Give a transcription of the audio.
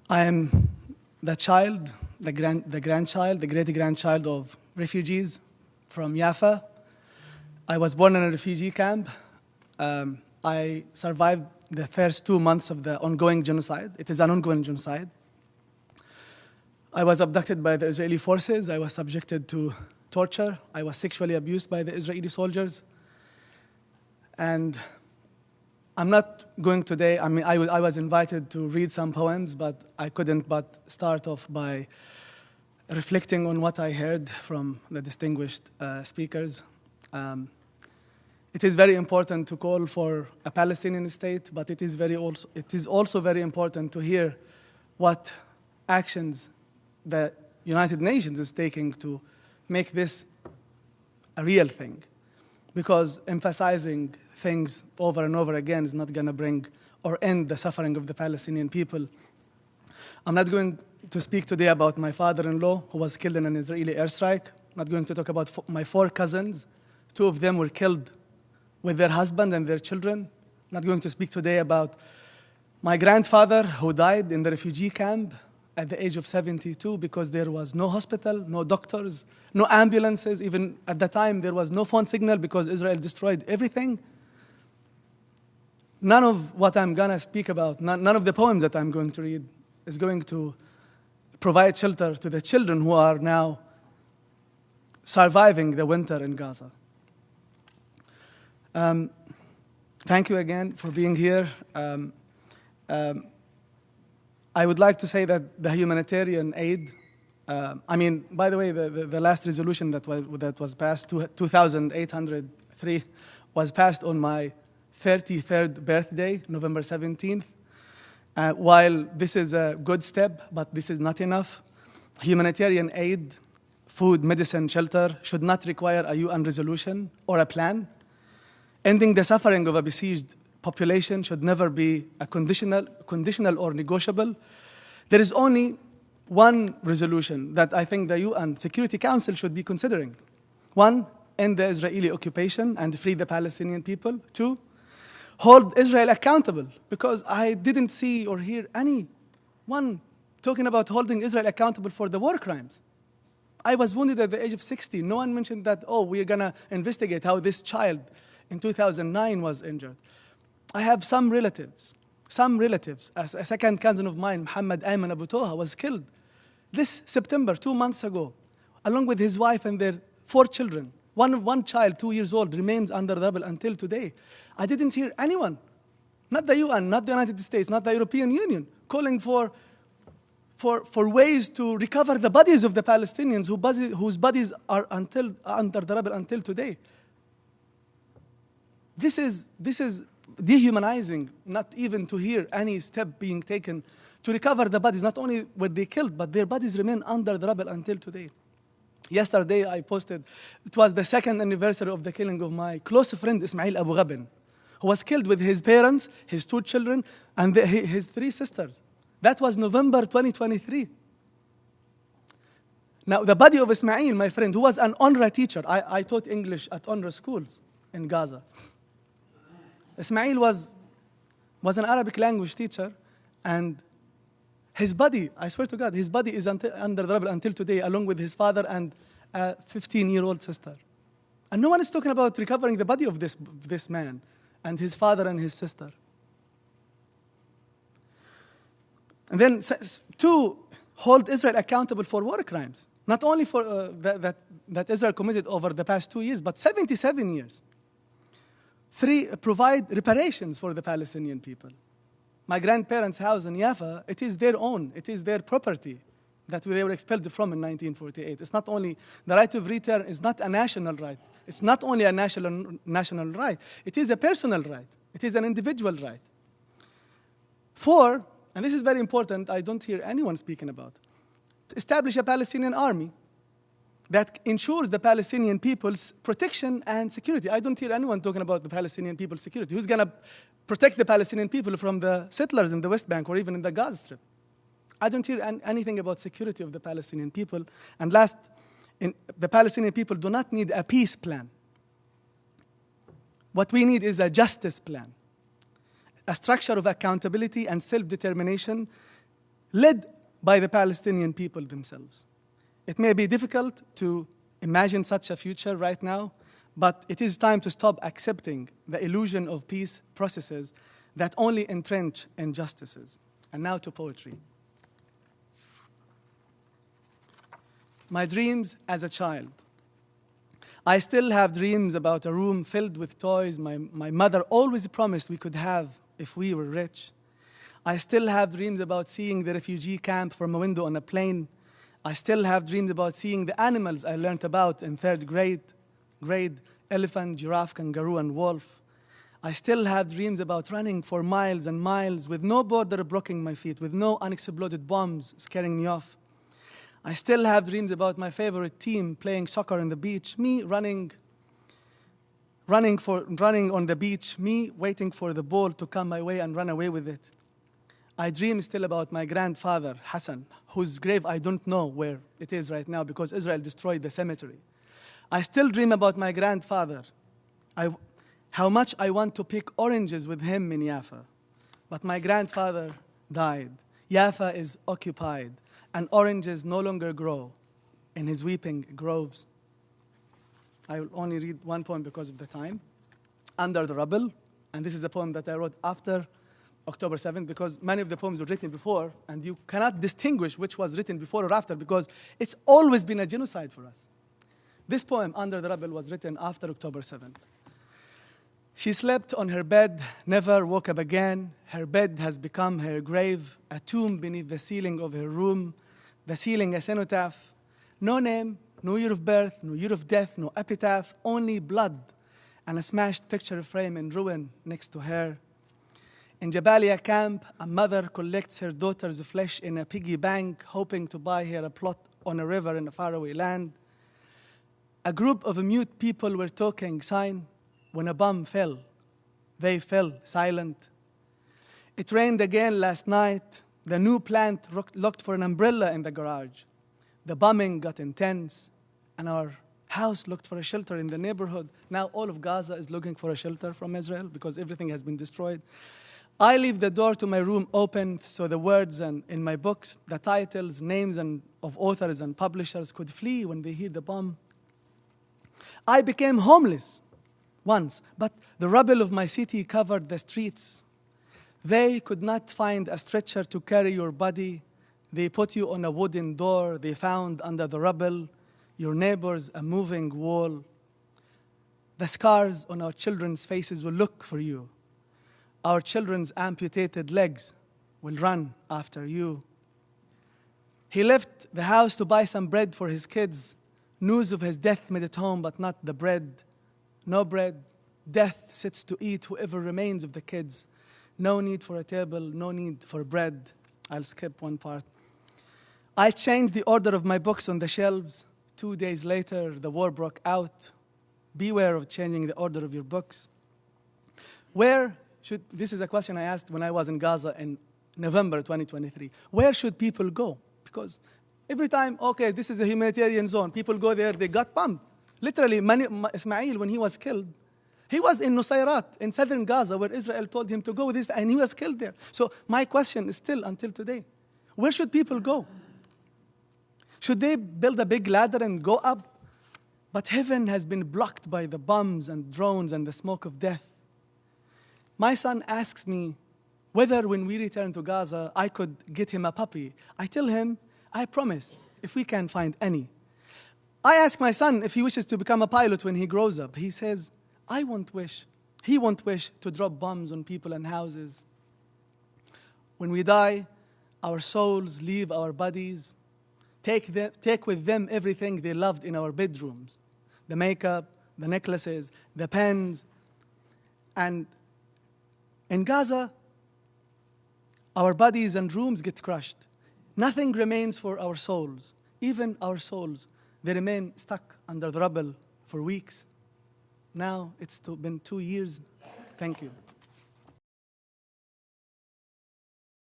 I am the child, the grandchild, the great-grandchild of refugees from Yaffa. I was born in a refugee camp. I survived the first 2 months of the ongoing genocide. It is an ongoing genocide. I was abducted by the Israeli forces. I was subjected to torture. I was sexually abused by the Israeli soldiers. And I'm not going today, I was invited to read some poems, but I couldn't but start off by reflecting on what I heard from the distinguished speakers. It is very important to call for a Palestinian state, but it is also very important to hear what actions the United Nations is taking to make this a real thing. Because emphasizing things over and over again is not going to bring or end the suffering of the Palestinian people. I'm not going to speak today about my father-in-law who was killed in an Israeli airstrike. I'm not going to talk about my 4 cousins. 2 of them were killed with their husband and their children. I'm not going to speak today about my grandfather who died in the refugee camp at the age of 72 because there was no hospital, no doctors, no ambulances. Even at the time, there was no phone signal because Israel destroyed everything. None of what I'm going to speak about, none of the poems that I'm going to read is going to provide shelter to the children who are now surviving the winter in Gaza. Thank you again for being here. I would like to say that the humanitarian aid, by the way, the last resolution that was passed, 2,803, was passed on my 33rd birthday, November 17th. While this is a good step, but this is not enough, humanitarian aid, food, medicine, shelter should not require a UN resolution or a plan. Ending the suffering of a besieged population should never be a conditional or negotiable. There is only one resolution that I think the UN Security Council should be considering. 1, end the Israeli occupation and free the Palestinian people. 2, hold Israel accountable, because I didn't see or hear anyone talking about holding Israel accountable for the war crimes. I was wounded at the age of 60. No one mentioned that, we're going to investigate how this child in 2009 was injured. I have some relatives. A second cousin of mine, Mosab Abu Toha, was killed this September, 2 months ago, along with his wife and their 4 children. One child, 2 years old, remains under rubble until today. I didn't hear anyone, not the UN, not the United States, not the European Union, calling for ways to recover the bodies of the Palestinians whose bodies are under the rubble until today. This is dehumanizing, not even to hear any step being taken to recover the bodies. Not only were they killed, but their bodies remain under the rubble until today. Yesterday, I posted, it was the 2nd anniversary of the killing of my close friend, Ismail Abu Ghabin, who was killed with his parents, his 2 children, and his 3 sisters. That was November 2023. Now, the body of Ismail, my friend, who was an UNRWA teacher, I taught English at UNRWA schools in Gaza. Ismail was an Arabic language teacher, and his body, I swear to God, his body is under the rubble until today, along with his father and a 15-year-old sister. And no one is talking about recovering the body of this man and his father and his sister. And then 2, hold Israel accountable for war crimes, not only for that Israel committed over the past 2 years, but 77 years. 3, provide reparations for the Palestinian people. My grandparents' house in Yaffa, it is their own, it is their property that they were expelled from in 1948. It's not only, the right of return is not a national right. It's not only a national right, it is a personal right. It is an individual right. 4, and this is very important, I don't hear anyone speaking about, to establish a Palestinian army that ensures the Palestinian people's protection and security. I don't hear anyone talking about the Palestinian people's security. Who's going to protect the Palestinian people from the settlers in the West Bank or even in the Gaza Strip? I don't hear anything about security of the Palestinian people. And last, the Palestinian people do not need a peace plan. What we need is a justice plan, a structure of accountability and self-determination led by the Palestinian people themselves. It may be difficult to imagine such a future right now, but it is time to stop accepting the illusion of peace processes that only entrench injustices. And now to poetry. My dreams as a child. I still have dreams about a room filled with toys my mother always promised we could have if we were rich. I still have dreams about seeing the refugee camp from a window on a plane. I still have dreams about seeing the animals I learned about in third grade, elephant, giraffe, kangaroo, and wolf. I still have dreams about running for miles and miles with no border blocking my feet, with no unexploded bombs scaring me off. I still have dreams about my favorite team playing soccer on the beach, me running on the beach, me waiting for the ball to come my way and run away with it. I dream still about my grandfather, Hassan, whose grave I don't know where it is right now because Israel destroyed the cemetery. I still dream about my grandfather, how much I want to pick oranges with him in Yaffa. But my grandfather died. Yaffa is occupied, and oranges no longer grow in his weeping groves. I will only read one poem because of the time. Under the Rubble, and this is a poem that I wrote after October 7th because many of the poems were written before, and you cannot distinguish which was written before or after because it's always been a genocide for us. This poem, Under the Rubble, was written after October 7th. She slept on her bed, never woke up again. Her bed has become her grave, a tomb beneath the ceiling of her room. The ceiling a cenotaph. No name, no year of birth, no year of death, no epitaph, only blood and a smashed picture frame in ruin next to her. In Jabalia camp, a mother collects her daughter's flesh in a piggy bank, hoping to buy her a plot on a river in a faraway land. A group of mute people were talking sign when a bomb fell. They fell silent. It rained again last night. The new plant looked for an umbrella in the garage. The bombing got intense, and our house looked for a shelter in the neighborhood. Now all of Gaza is looking for a shelter from Israel because everything has been destroyed. I leave the door to my room open so the words in my books, the titles, names of authors and publishers could flee when they hear the bomb. I became homeless once, but the rubble of my city covered the streets. They could not find a stretcher to carry your body. They put you on a wooden door they found under the rubble, your neighbors a moving wall. The scars on our children's faces will look for you. Our children's amputated legs will run after you. He left the house to buy some bread for his kids. News of his death made it home, but not the bread. No bread. Death sits to eat whoever remains of the kids. No need for a table, no need for bread. I'll skip one part. I changed the order of my books on the shelves. 2 days later, the war broke out. Beware of changing the order of your books. This is a question I asked when I was in Gaza in November 2023. Where should people go? Because every time, okay, this is a humanitarian zone. People go there, they got bombed. Literally, Ismail, when he was killed, he was in Nusayrat, in southern Gaza, where Israel told him to go with this, and he was killed there. So my question is still, until today, where should people go? Should they build a big ladder and go up? But heaven has been blocked by the bombs and drones and the smoke of death. My son asks me whether when we return to Gaza, I could get him a puppy. I tell him, I promise, if we can find any. I ask my son if he wishes to become a pilot when he grows up. He says, he won't wish to drop bombs on people and houses. When we die, our souls leave our bodies. Take with them everything they loved in our bedrooms. The makeup, the necklaces, the pens. And in Gaza, our bodies and rooms get crushed. Nothing remains for our souls. Even our souls, they remain stuck under the rubble for weeks. Now it's been 2 years. Thank you.